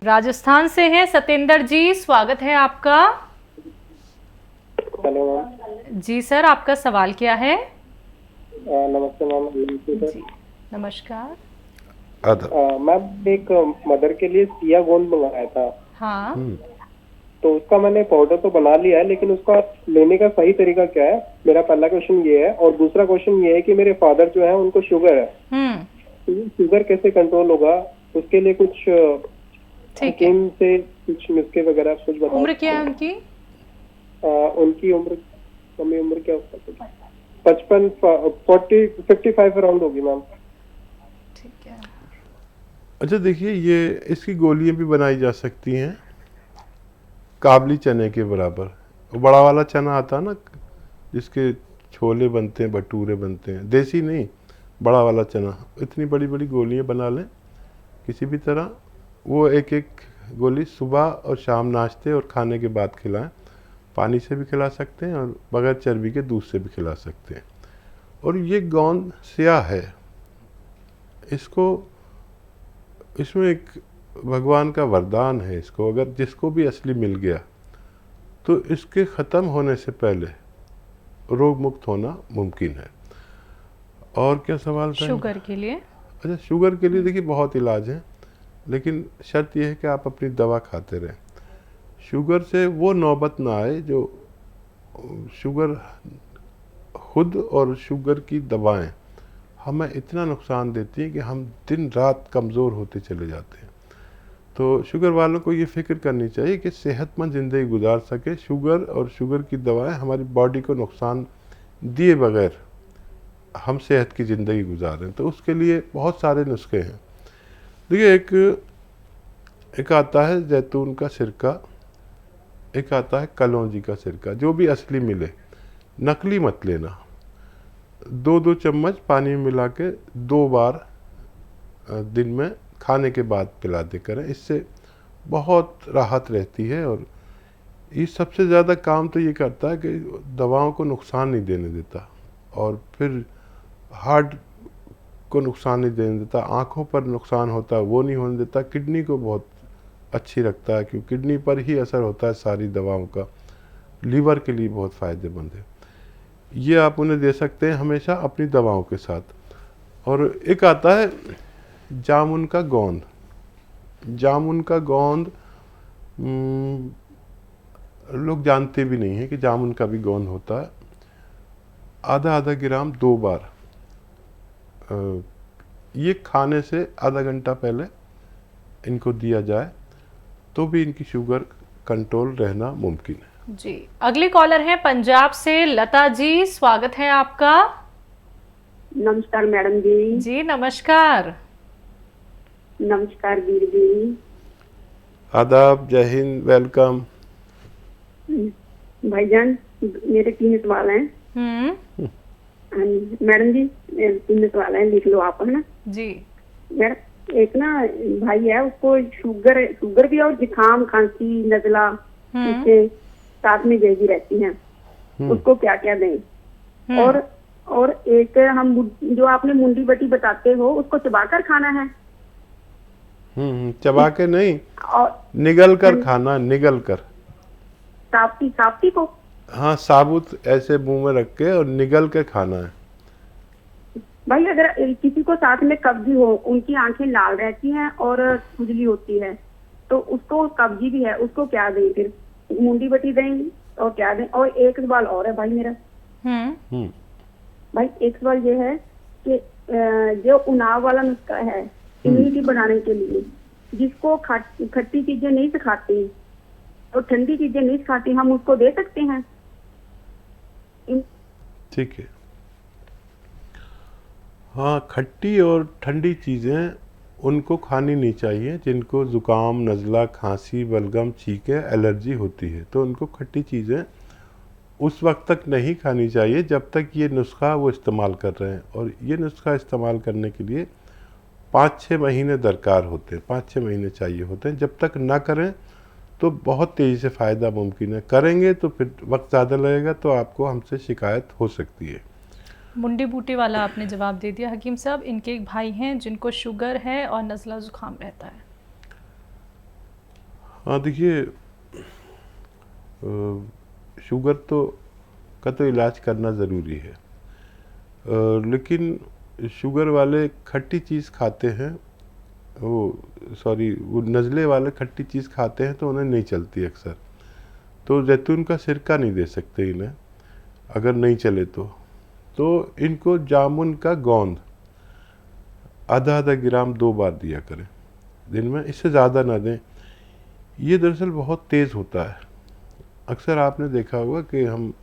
राजस्थान से हैं सतेंद्र जी, स्वागत है आपका। Hello ma'am. जी सर, आपका सवाल क्या है? नमस्ते मैम। जी नमस्कार। मैम एक मदर के लिए सिया गोंद मंगाया था, हाँ। तो उसका मैंने पाउडर तो बना लिया है, लेकिन उसका लेने का सही तरीका क्या है, मेरा पहला क्वेश्चन ये है। और दूसरा क्वेश्चन ये है कि मेरे फादर जो है उनको शुगर है, तो ये शुगर कैसे कंट्रोल होगा? उसके लिए कुछ ठीक है। हकीम से कुछ नुस्खे वगैरह कुछ बताओ। उम्र क्या है उनकी? उनकी उम्र, मम्मी उम्र क्या होता है, 55 55 अराउंड होगी मैम। ठीक है। अच्छा देखिए, ये इसकी गोलियां भी बनाई जा सकती हैं काबली चने के बराबर। वो बड़ा वाला चना आता है ना, जिसके छोले बनते हैं, भटूरे बनते हैं, देसी नहीं, बड़ा वाला चना। इतनी बड़ी बड़ी गोलियां बना लें किसी भी तरह। वो एक एक गोली सुबह और शाम नाश्ते और खाने के बाद खिलाएं। पानी से भी खिला सकते हैं और बगैर चर्बी के दूध से भी खिला सकते हैं। और ये गोंद स्याह है, इसमें एक भगवान का वरदान है। इसको अगर जिसको भी असली मिल गया तो इसके ख़त्म होने से पहले रोग मुक्त होना मुमकिन है। और क्या सवाल था? शुगर के लिए? अच्छा, शुगर के लिए देखिए बहुत इलाज है, लेकिन शर्त यह है कि आप अपनी दवा खाते रहें। शुगर से वो नौबत ना आए जो शुगर खुद और शुगर की दवाएं हमें इतना नुकसान देती हैं कि हम दिन रात कमज़ोर होते चले जाते हैं। तो शुगर वालों को ये फ़िक्र करनी चाहिए कि सेहतमंद ज़िंदगी गुजार सके। शुगर और शुगर की दवाएं हमारी बॉडी को नुकसान दिए बगैर हम सेहत की ज़िंदगी गुजारें, तो उसके लिए बहुत सारे नुस्खे हैं। देखिए, एक आता है जैतून का सिरका, एक आता है कलौंजी का सिरका। जो भी असली मिले, नकली मत लेना। 2-2 चम्मच पानी में मिला के 2 बार दिन में खाने के बाद पिला दे करें। इससे बहुत राहत रहती है। और ये सबसे ज़्यादा काम तो ये करता है कि दवाओं को नुकसान नहीं देने देता, और फिर हार्ट को नुकसान नहीं देने देता, आँखों पर नुकसान होता है वो नहीं होने देता, किडनी को बहुत अच्छी रखता है, क्योंकि किडनी पर ही असर होता है सारी दवाओं का। लीवर के लिए बहुत फ़ायदेमंद है। ये आप उन्हें दे सकते हैं हमेशा अपनी दवाओं के साथ। और एक आता है जामुन का गोंद। जामुन का गोंद लोग जानते भी नहीं हैं कि जामुन का भी गोंद होता है। आधा आधा ग्राम 2 बार, ये खाने से आधा घंटा पहले इनको दिया जाए तो भी इनकी शुगर कंट्रोल रहना मुमकिन है। जी, अगली कॉलर है पंजाब से लता जी, स्वागत है आपका। नमस्कार मैडम जी। जी नमस्कार। नमस्कार वीर जी। आदाब, जय हिंद, वेलकम। भाईजान, मेरे 3 सवाल हैं। मैडम जी, 3 सवाल हैं, लिख लो आप, है ना जी। मैडम, एक ना भाई है, उसको शुगर भी और जुकाम, खांसी, नजला इसके साथ में जैसी रहती हैं। उसको क्या क्या दें? और एक हम जो आपने मुंडी बटी बताते हो, उसको चबाकर खाना है? चबा के नहीं, और निगल कर खाना, निगल कर। साफ्ती को? हाँ, साबुत ऐसे मुंह में रख के और निगल के खाना है। भाई, अगर किसी को साथ में कब्जी हो, उनकी आंखें लाल रहती हैं और खुजली होती है, तो उसको कब्जी भी है, उसको क्या दें फिर? मुंडी बटी देंगे और क्या दें? और एक सवाल और है भाई मेरा। भाई, एक सवाल ये है कि जो उनाव वाला नुस्खा है इम्यूनिटी बढ़ाने के लिए, जिसको खट्टी चीजें नहीं सिखाती और ठंडी चीजें नहीं सिखाती, हम उसको दे सकते हैं? ठीक है। हाँ, खट्टी और ठंडी चीज़ें उनको खानी नहीं चाहिए जिनको ज़ुकाम, नज़ला, खांसी, बलगम, छींके, एलर्जी होती है। तो उनको खट्टी चीज़ें उस वक्त तक नहीं खानी चाहिए जब तक ये नुस्खा वो इस्तेमाल कर रहे हैं। और ये नुस्खा इस्तेमाल करने के लिए 5-6 महीने दरकार होते हैं, 5-6 महीने चाहिए होते हैं। जब तक ना करें तो बहुत तेज़ी से फ़ायदा मुमकिन है, करेंगे तो फिर वक्त ज़्यादा लगेगा, तो आपको हमसे शिकायत हो सकती है। मुंडी बूटी वाला आपने जवाब दे दिया हकीम साहब। इनके एक भाई हैं जिनको शुगर है और नज़ला ज़ुकाम रहता है। हाँ देखिए, शुगर का तो इलाज करना ज़रूरी है, लेकिन शुगर वाले खट्टी चीज़ खाते हैं, वो नज़ले वाले खट्टी चीज़ खाते हैं तो उन्हें नहीं चलती अक्सर। तो जैतून का सिरका नहीं दे सकते इन्हें, अगर नहीं चले तो इनको जामुन का गोंद आधा आधा ग्राम 2 बार दिया करें दिन में, इससे ज़्यादा ना दें। ये दरअसल बहुत तेज़ होता है। अक्सर आपने देखा होगा कि हम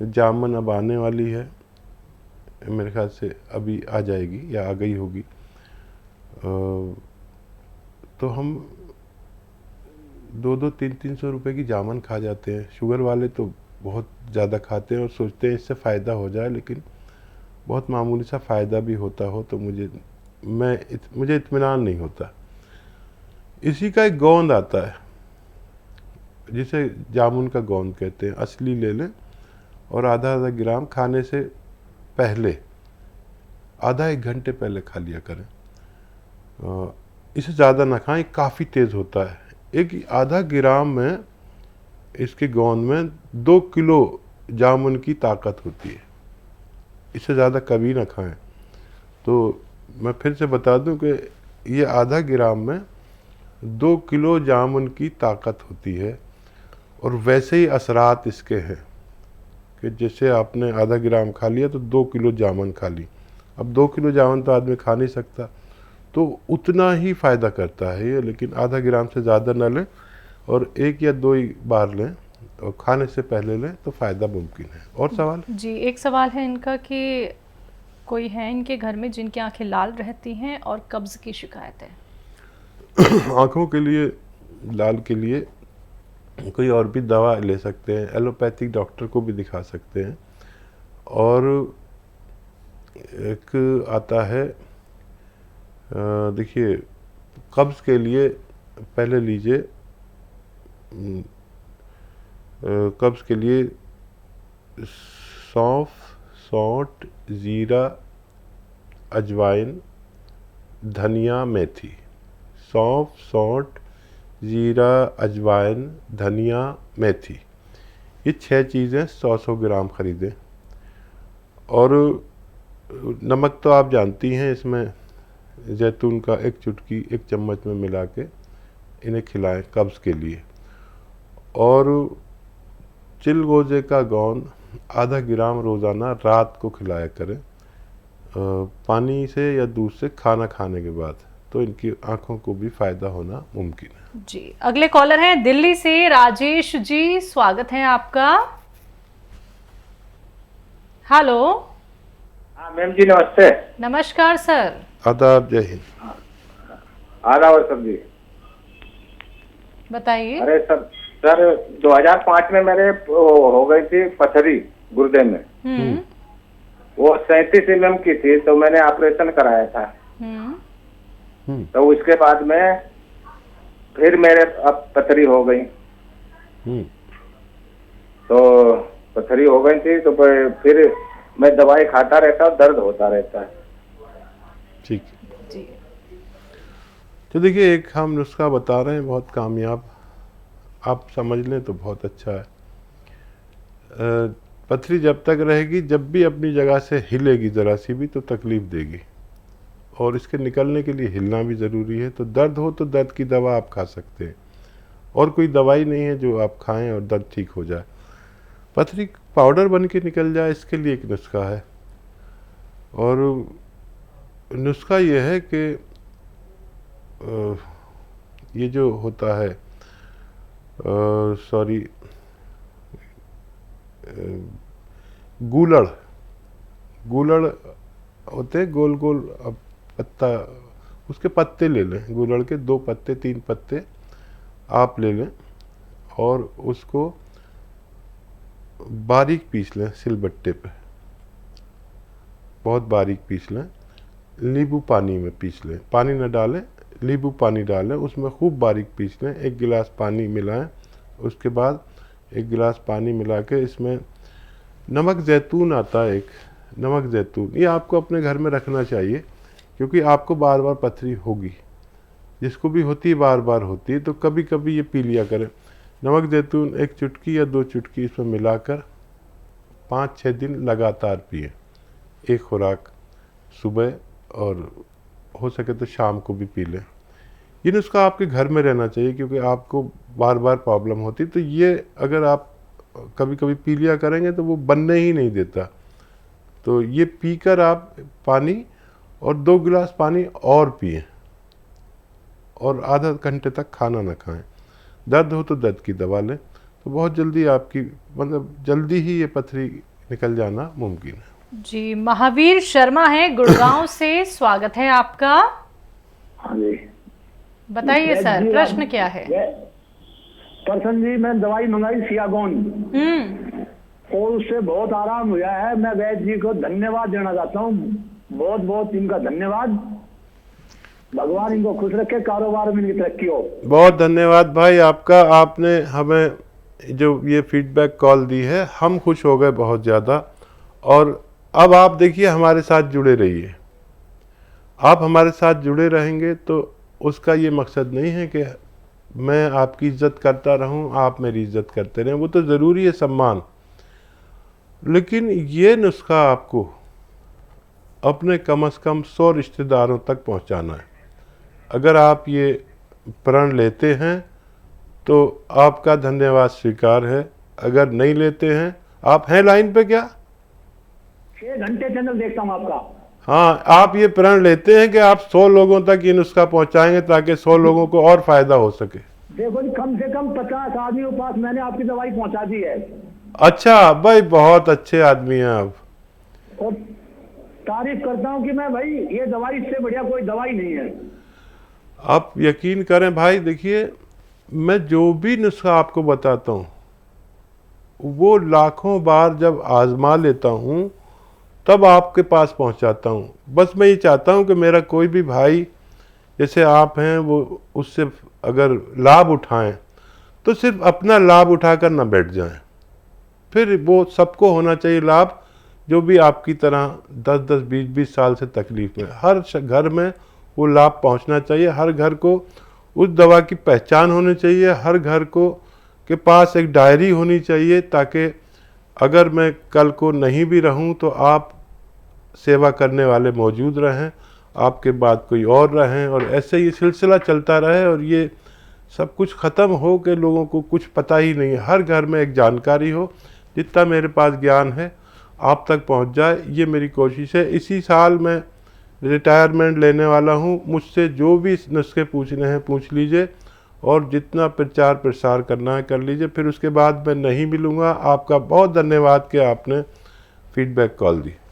जामुन अब आने वाली है, मेरे ख्याल से अभी आ जाएगी या आ गई होगी, तो हम 200-300 रुपए की जामुन खा जाते हैं। शुगर वाले तो बहुत ज़्यादा खाते हैं और सोचते हैं इससे फ़ायदा हो जाए, लेकिन बहुत मामूली सा फ़ायदा भी होता हो तो मुझे इत्मीनान नहीं होता। इसी का एक गोंद आता है जिसे जामुन का गोंद कहते हैं, असली ले लें और आधा आधा ग्राम खाने से पहले आधा 1 घंटे पहले खा लिया करें। इसे ज़्यादा ना खाएं, काफ़ी तेज़ होता है। एक आधा ग्राम में इसके गोंद में 2 किलो जामुन की ताकत होती है। इससे ज़्यादा कभी ना खाएं। तो मैं फिर से बता दूं कि ये आधा ग्राम में 2 किलो जामुन की ताकत होती है, और वैसे ही असरात इसके हैं कि जैसे आपने आधा ग्राम खा लिया तो 2 किलो जामुन खा ली। अब 2 किलो जामुन तो आदमी खा नहीं सकता, तो उतना ही फ़ायदा करता है ये, लेकिन आधा ग्राम से ज़्यादा ना लें और 1 या 2 ही बार लें और खाने से पहले लें तो फ़ायदा मुमकिन है। और सवाल? जी, एक सवाल है इनका कि कोई है इनके घर में जिनकी आंखें लाल रहती हैं और कब्ज़ की शिकायत है। आँखों के लिए, लाल के लिए कोई और भी दवा ले सकते हैं, एलोपैथिक डॉक्टर को भी दिखा सकते हैं। और एक आता है, देखिए, कब्ज़ के लिए पहले लीजिए, कब्ज़ के लिए सौंफ, सौंठ, जीरा, अजवाइन, धनिया, मेथी। सौंफ, सौंठ, जीरा, अजवाइन, धनिया, मेथी, ये 6 चीज़ें 100-100 ग्राम ख़रीदें। और नमक तो आप जानती हैं, इसमें जैतून का 1 चुटकी 1 चम्मच में मिला के इन्हें खिलाएं कब्ज़ के लिए। और चिलगोजे का गोंद आधा ग्राम रोज़ाना रात को खिलाया करें, पानी से या दूध से खाना खाने के बाद, तो इनकी आँखों को भी फ़ायदा होना मुमकिन है। जी, अगले कॉलर हैं दिल्ली से राजेश जी, स्वागत है आपका। हेलो। हाँ मैम जी, नमस्ते। नमस्कार सर। आदाब, जय हिंद। आदाब सर जी, बताइए। अरे सर 2005 में मेरे हो गई थी पथरी गुर्दे में। वो 37 mm की थी, तो मैंने ऑपरेशन कराया था। तो उसके बाद में फिर मेरे अब पथरी हो गई। तो पथरी हो गई थी तो फिर मैं दवाई खाता रहता हूँ, दर्द होता रहता है। ठीक जी। तो देखिए, एक हम नुस्खा बता रहे हैं, बहुत कामयाब, आप समझ लें तो बहुत अच्छा है। पथरी जब तक रहेगी, जब भी अपनी जगह से हिलेगी ज़रा सी भी तो तकलीफ़ देगी, और इसके निकलने के लिए हिलना भी ज़रूरी है। तो दर्द हो तो दर्द की दवा आप खा सकते हैं, और कोई दवाई नहीं है जो आप खाएं और दर्द ठीक हो जाए। पथरी पाउडर बन के निकल जाए, इसके लिए एक नुस्खा है। और नुस्खा ये है कि ये जो होता है, गूलड़ होते, गोल गोल पत्ता, उसके पत्ते ले लें, गूलड़ के 2 पत्ते 3 पत्ते आप ले लें और उसको बारीक पीस लें सिलबट्टे पे, बहुत बारीक पीस लें। नींबू पानी में पीस लें, पानी न डालें, नींबू पानी डालें, उसमें खूब बारीक पीस लें। 1 गिलास पानी मिलाएं, उसके बाद 1 गिलास पानी मिला के इसमें नमक ज़ैतून आता है, एक नमक ज़ैतून, ये आपको अपने घर में रखना चाहिए, क्योंकि आपको बार बार पथरी होगी। जिसको भी होती है बार बार होती है, तो कभी कभी ये पी लिया करें। नमक जैतून 1 चुटकी या 2 चुटकी इसमें मिलाकर 5-6 दिन लगातार पिए, एक खुराक सुबह और हो सके तो शाम को भी पी लें। ये नुस्खा आपके घर में रहना चाहिए क्योंकि आपको बार बार प्रॉब्लम होती, तो ये अगर आप कभी कभी पी लिया करेंगे तो वो बनने ही नहीं देता। तो ये पीकर आप पानी और 2 गिलास पानी और पिए और आधा घंटे तक खाना ना खाएं। दर्द हो तो दर्द की दवा लें, तो बहुत जल्दी आपकी मतलब जल्दी ही ये पथरी निकल जाना मुमकिन है। जी, महावीर शर्मा है गुड़गांव से, स्वागत है आपका। हाँ जी, बताइए सर, प्रश्न क्या है? प्रसन्न जी, मैं दवाई मंगाई सियागोन और उससे बहुत आराम हुआ है। मैं वैद्य जी को धन्यवाद देना चाहता हूँ, बहुत बहुत इनका धन्यवाद। भगवान इनको खुश रखे, कारोबार में इनकी तरक्की हो। बहुत धन्यवाद भाई आपका, आपने हमें जो ये फीडबैक कॉल दी है, हम खुश हो गए बहुत ज़्यादा। और अब आप देखिए हमारे साथ जुड़े रहिए। आप हमारे साथ जुड़े रहेंगे तो उसका ये मकसद नहीं है कि मैं आपकी इज्जत करता रहूं, आप मेरी इज्जत करते रहें, वो तो ज़रूरी है सम्मान, लेकिन ये नुस्खा आपको अपने कम से कम 100 रिश्तेदारों तक पहुंचाना है। अगर आप ये प्रण लेते हैं तो आपका धन्यवाद स्वीकार है, अगर नहीं लेते हैं, आप हैं लाइन पे क्या? 6 घंटे चैनल देखता हूँ आपका। हाँ, आप ये प्रण लेते हैं कि आप 100 लोगों तक ये नुस्खा पहुंचाएंगे ताकि 100 लोगों को और फायदा हो सके। देखो जी, कम से कम 50 आदमियों के पास मैंने आपकी दवाई पहुंचा दी है। अच्छा भाई, बहुत अच्छे आदमी हैं आप। और तारीफ करता हूँ कि मैं भाई ये दवाई इससे बढ़िया कोई दवाई नहीं है। आप यकीन करें भाई, देखिए मैं जो भी नुस्खा आपको बताता हूँ वो लाखों बार जब आजमा लेता हूँ तब आपके पास पहुँचाता हूँ। बस मैं ये चाहता हूँ कि मेरा कोई भी भाई जैसे आप हैं वो उससे अगर लाभ उठाएं तो सिर्फ अपना लाभ उठाकर ना बैठ जाएं, फिर वो सबको होना चाहिए लाभ, जो भी आपकी तरह 10-10, 20-20 साल से तकलीफ में, हर घर में वो लाभ पहुंचना चाहिए। हर घर को उस दवा की पहचान होनी चाहिए, हर घर को के पास एक डायरी होनी चाहिए ताकि अगर मैं कल को नहीं भी रहूं तो आप सेवा करने वाले मौजूद रहें, आपके बाद कोई और रहें, और ऐसे ये सिलसिला चलता रहे और ये सब कुछ ख़त्म हो के लोगों को कुछ पता ही नहीं है। हर घर में एक जानकारी हो, जितना मेरे पास ज्ञान है आप तक पहुंच जाए, ये मेरी कोशिश है। इसी साल मैं रिटायरमेंट लेने वाला हूं, मुझसे जो भी नुस्खे पूछने हैं पूछ लीजिए और जितना प्रचार प्रसार करना है कर लीजिए, फिर उसके बाद मैं नहीं मिलूँगा। आपका बहुत धन्यवाद कि आपने फीडबैक कॉल दी।